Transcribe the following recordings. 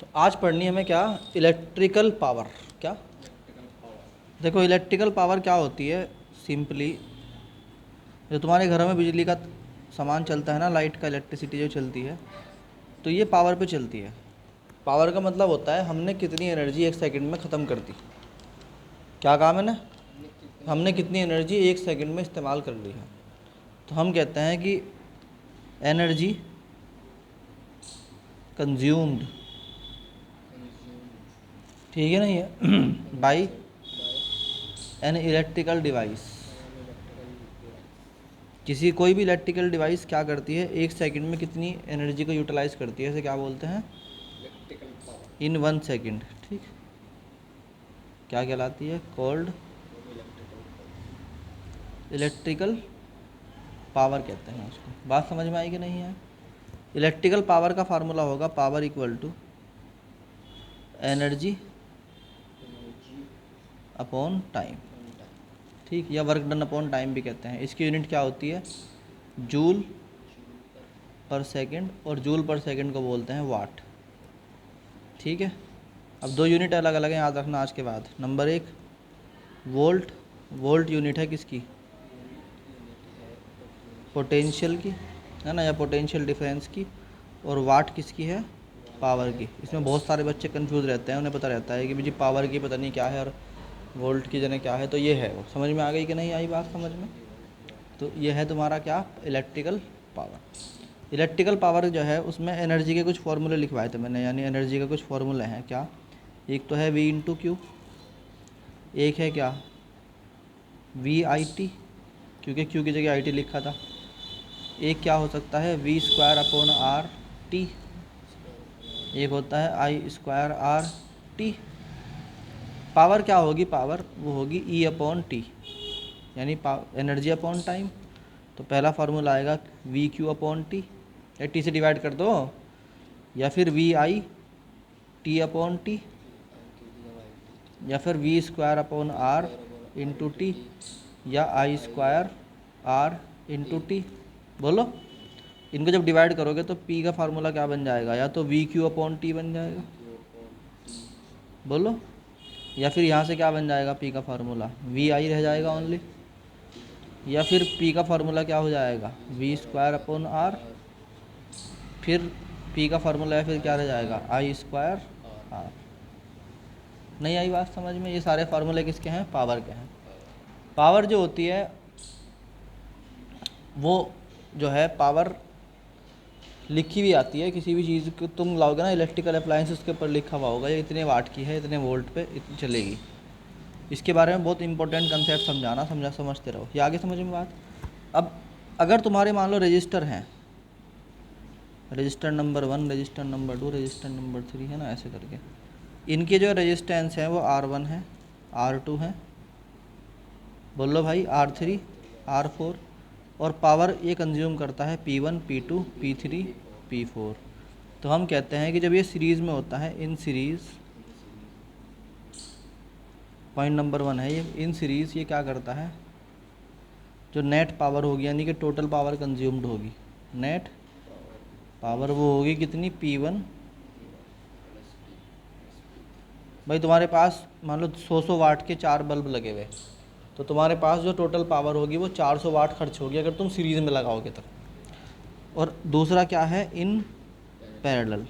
तो आज पढ़नी हमें क्या, इलेक्ट्रिकल पावर। क्या देखो, इलेक्ट्रिकल पावर क्या होती है। सिंपली जो तुम्हारे घरों में बिजली का सामान चलता है ना, लाइट का, इलेक्ट्रिसिटी जो चलती है, तो ये पावर पे चलती है। पावर का मतलब होता है हमने कितनी एनर्जी एक सेकंड में ख़त्म कर दी। क्या कहा मैंने? हमने कितनी एनर्जी एक सेकंड में इस्तेमाल कर ली है। तो हम कहते हैं कि एनर्जी कंज्यूम्ड, ठीक है, नहीं है बाई एन इलेक्ट्रिकल डिवाइस। किसी कोई भी इलेक्ट्रिकल डिवाइस क्या करती है, एक सेकंड में कितनी एनर्जी को यूटिलाइज करती है, इसे क्या बोलते हैं? इन 1 सेकंड। ठीक, क्या कहलाती है? कॉल्ड इलेक्ट्रिकल पावर कहते हैं उसको। बात समझ में आई कि नहीं है? इलेक्ट्रिकल पावर का फार्मूला होगा power equal to energy upon time. ठीक, या वर्क डन अपॉन टाइम भी कहते हैं। इसकी यूनिट क्या होती है? जूल पर सेकंड, और जूल पर सेकंड को बोलते हैं वाट। ठीक है, अब दो यूनिट अलग अलग हैं, याद रखना आज के बाद। Number 1 volt. वोल्ट यूनिट है किसकी? पोटेंशियल की, है ना, या पोटेंशियल डिफरेंस की। और वाट किसकी है? पावर की। इसमें बहुत सारे बच्चे कंफ्यूज रहते हैं, उन्हें पता रहता है कि जी पावर की पता नहीं क्या है और वोल्ट की जने क्या है। तो ये है, वो समझ में आ गई कि नहीं आई बात समझ में? तो ये है तुम्हारा क्या, इलेक्ट्रिकल पावर। इलेक्ट्रिकल पावर जो है उसमें एनर्जी के कुछ फार्मूले लिखवाए थे मैंने, यानी एनर्जी के कुछ फार्मूले हैं। क्या? एक तो है V इंटू क्यू, एक है क्या, वी आई टी, क्योंकि क्यू की जगह आई टी लिखा था। एक क्या हो सकता है, V square upon R T. एक होता है I square R T. Power क्या होगी? पावर वो होगी E अपॉन टी, यानी एनर्जी अपॉन टाइम। तो पहला फार्मूला आएगा वी क्यू अपॉन टी, या टी से डिवाइड कर दो, या फिर V I T upon T, या फिर V square upon R into T, या I square R into T. बोलो, इनको जब डिवाइड करोगे तो पी का फार्मूला क्या बन जाएगा? या तो वी क्यू अपॉन टी बन जाएगा, बोलो, या फिर यहाँ से क्या बन जाएगा? पी का फार्मूला वी आई रह जाएगा ओनली, या फिर पी का फार्मूला क्या हो जाएगा? वी स्क्वायर अपॉन आर, फिर पी का फार्मूला है फिर क्या रह जाएगा? आई स्क्वायर आर। नहीं आई बात समझ में? ये सारे फार्मूले किसके हैं? पावर के हैं। पावर जो होती है वो जो है पावर लिखी हुई आती है। किसी भी चीज़ को तुम लाओगे ना, इलेक्ट्रिकल अप्लायंस, उसके ऊपर लिखा हुआ होगा ये इतने वाट की है, इतने वोल्ट पे इतनी चलेगी। इसके बारे में बहुत इंपॉर्टेंट कंसेप्ट समझते रहो, ये आगे समझ में बात। अब अगर तुम्हारे मान लो रजिस्टर हैं, register number 1, register number 2, register number 3, है ना, ऐसे करके इनके जो रेजिस्टेंस है वो R1 है, R2 है, बोलो भाई, R3, R4, और पावर ये कंज्यूम करता है P1, P2, P3, P4। तो हम कहते हैं कि जब ये सीरीज़ में होता है, इन सीरीज़, पॉइंट नंबर 1 है ये, इन सीरीज़ ये क्या करता है, जो नेट पावर होगी, यानी कि टोटल पावर कंज्यूम्ड होगी, नेट पावर वो होगी कितनी? P1। भाई तुम्हारे पास मान लो 100 वाट के 4 बल्ब लगे हुए, तो तुम्हारे पास जो टोटल पावर होगी वो 400 वाट खर्च होगी अगर तुम सीरीज़ में लगाओगे तो। और दूसरा क्या है, इन पैरेलल।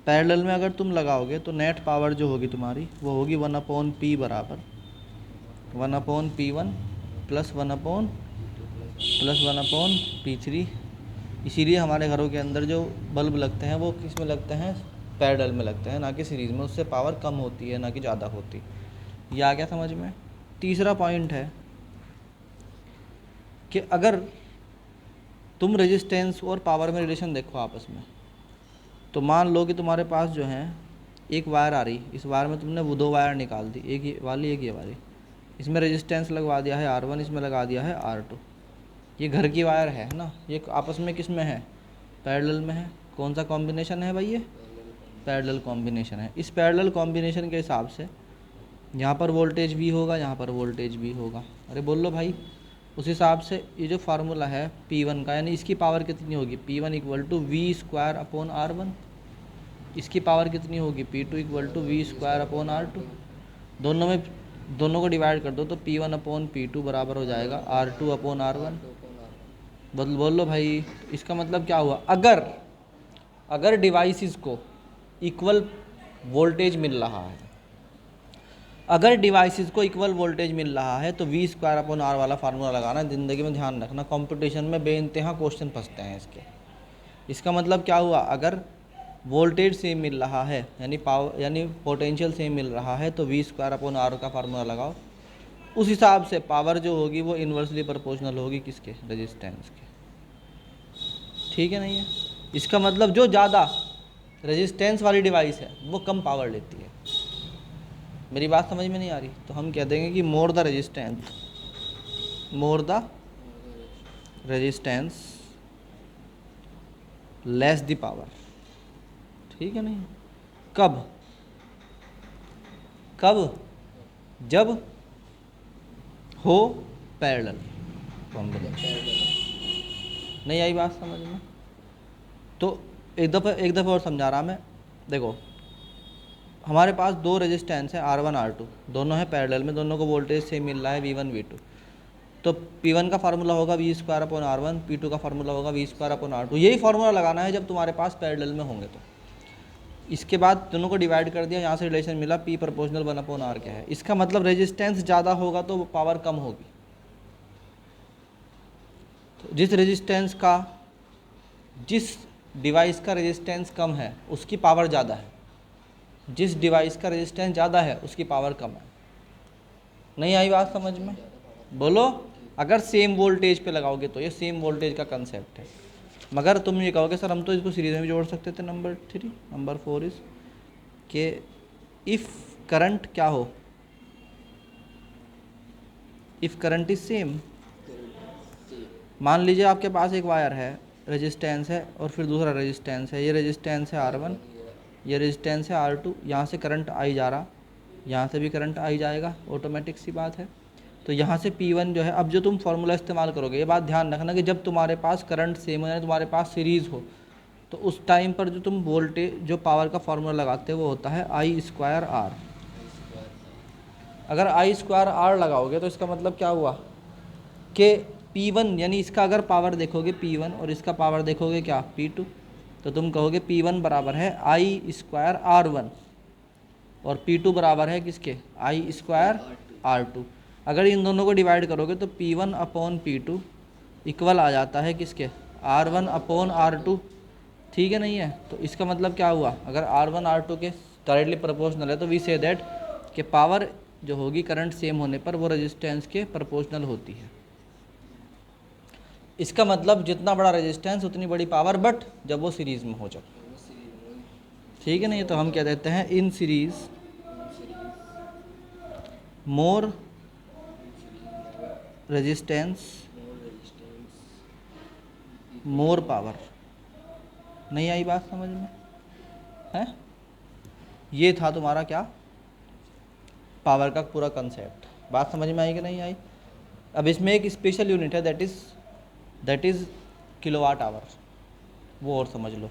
पैरेलल में अगर तुम लगाओगे तो नेट पावर जो होगी तुम्हारी वो होगी 1/P बराबर 1/P1 प्लस 1/P3। इसीलिए हमारे घरों के अंदर जो बल्ब लगते हैं वो किस में लगते हैं? पैरेलल में लगते हैं, ना कि सीरीज़ में। उससे पावर कम होती है, ना कि ज़्यादा होती। ये आ गया समझ में? तीसरा पॉइंट है कि अगर तुम रेजिस्टेंस और पावर में रिलेशन देखो आपस में, तो मान लो कि तुम्हारे पास जो है एक वायर आ रही, इस वायर में तुमने वो 2 वायर निकाल दी, एक ये वाली एक ये वाली। इसमें रेजिस्टेंस लगवा दिया है R1, इसमें लगा दिया है R2। ये घर की वायर है ना, ये आपस में किस में है? पैरेलल में है। कौन सा कॉम्बिनेशन है भाई? ये पैरेलल कॉम्बिनेशन है। इस पैरेलल कॉम्बिनेशन के हिसाब से यहाँ पर वोल्टेज भी होगा, यहाँ पर वोल्टेज भी होगा। अरे बोल लो भाई, उस हिसाब से ये जो फार्मूला है P1 का, यानी इसकी पावर कितनी होगी? P1 equal to V square upon R1। इसकी पावर कितनी होगी, P2 equal to V square upon R2। दोनों को डिवाइड कर दो तो P1 अपॉन P2 बराबर हो जाएगा R2 अपॉन R1। बोल लो भाई, इसका मतलब क्या हुआ, अगर डिवाइसेस को इक्वल वोल्टेज मिल रहा है, अगर डिवाइसेस को इक्वल वोल्टेज मिल रहा है तो वी स्क्वायर अपॉन आर वाला फार्मूला लगाना। ज़िंदगी में ध्यान रखना, कंपटीशन में बेइंतहा क्वेश्चन फंसते हैं इसके। इसका मतलब क्या हुआ, अगर वोल्टेज सेम मिल रहा है यानी पोटेंशियल सेम मिल रहा है तो वी स्क्वायर अपॉन आर का फार्मूला लगाओ। उस हिसाब से पावर जो होगी वो इन्वर्सली प्रोपोर्शनल होगी किसके, रेजिस्टेंस के। ठीक है नहीं है, इसका मतलब जो ज़्यादा रेजिस्टेंस वाली डिवाइस है वो कम पावर लेती है। मेरी बात समझ में नहीं आ रही तो हम कह देंगे कि more the resistance less the power. ठीक है नहीं, कब जब हो पैरेलल। नहीं आई बात समझ में? तो एक दफ़ा और समझा रहा मैं। देखो, हमारे पास दो रेजिस्टेंस है R1 R2, दोनों है पैरेलल में, दोनों को वोल्टेज सेम मिल रहा है V1 V2। तो P1 का फार्मूला होगा we square upon R1, P2 का फार्मूला होगा वी स्क्वायर अपॉन R2। यही फार्मूला लगाना है जब तुम्हारे पास पैरेलल में होंगे। तो इसके बाद दोनों को डिवाइड कर दिया, यहाँ से रिलेशन मिला P प्रोपोर्शनल 1 अपॉन R क्या है। इसका मतलब रेजिस्टेंस ज़्यादा होगा तो पावर कम होगी। तो जिस डिवाइस का रेजिस्टेंस कम है उसकी पावर ज़्यादा है, जिस डिवाइस का रेजिस्टेंस ज़्यादा है उसकी पावर कम है। नहीं आई बात समझ में? बोलो, अगर सेम वोल्टेज पे लगाओगे तो ये सेम वोल्टेज का कंसेप्ट है। मगर तुम ये कहोगे सर हम तो इसको सीरीज में भी जोड़ सकते थे। नंबर 4 इज के इफ़ करंट क्या हो, इफ़ करंट इज सेम। मान लीजिए आपके पास एक वायर है, रेजिस्टेंस है और फिर दूसरा रेजिस्टेंस है। ये रेजिस्टेंस है R1, ये रेजिस्टेंस है R2। यहाँ से करंट आई जा रहा, यहाँ से भी करंट आई जाएगा, ऑटोमेटिक सी बात है। तो यहाँ से P1 जो है, अब जो तुम फार्मूला इस्तेमाल करोगे, ये बात ध्यान रखना कि जब तुम्हारे पास करंट सेम हो यानी तुम्हारे पास सीरीज़ हो तो उस टाइम पर जो तुम वोल्टेज जो पावर का फार्मूला लगाते हो वो होता है I स्क्वायर R। अगर I स्क्वायर R लगाओगे तो इसका मतलब क्या हुआ कि P1 यानी इसका अगर पावर देखोगे P1 और इसका पावर देखोगे क्या P2, तो तुम कहोगे P1 बराबर है I स्क्वायर R1 और P2 बराबर है किसके, I स्क्वायर R2। अगर इन दोनों को डिवाइड करोगे तो P1 अपॉन P2 इक्वल आ जाता है किसके, R1 अपॉन R2। ठीक है नहीं है? तो इसका मतलब क्या हुआ, अगर R1 R2 के डायरेक्टली प्रोपोर्शनल है तो वी से दैट कि पावर जो होगी करंट सेम होने पर वो रेजिस्टेंस के प्रोपोर्शनल होती है। इसका मतलब जितना बड़ा रेजिस्टेंस उतनी बड़ी पावर, बट जब वो सीरीज़ में हो जाए। ठीक है नहीं? तो हम क्या देते हैं, in series more resistance more power. नहीं आई बात समझ में? है, ये था तुम्हारा क्या, पावर का पूरा कंसेप्ट। बात समझ में आई कि नहीं आई? अब इसमें एक स्पेशल यूनिट है दैट इज़ किलोवाट आवर, वो और समझ लो।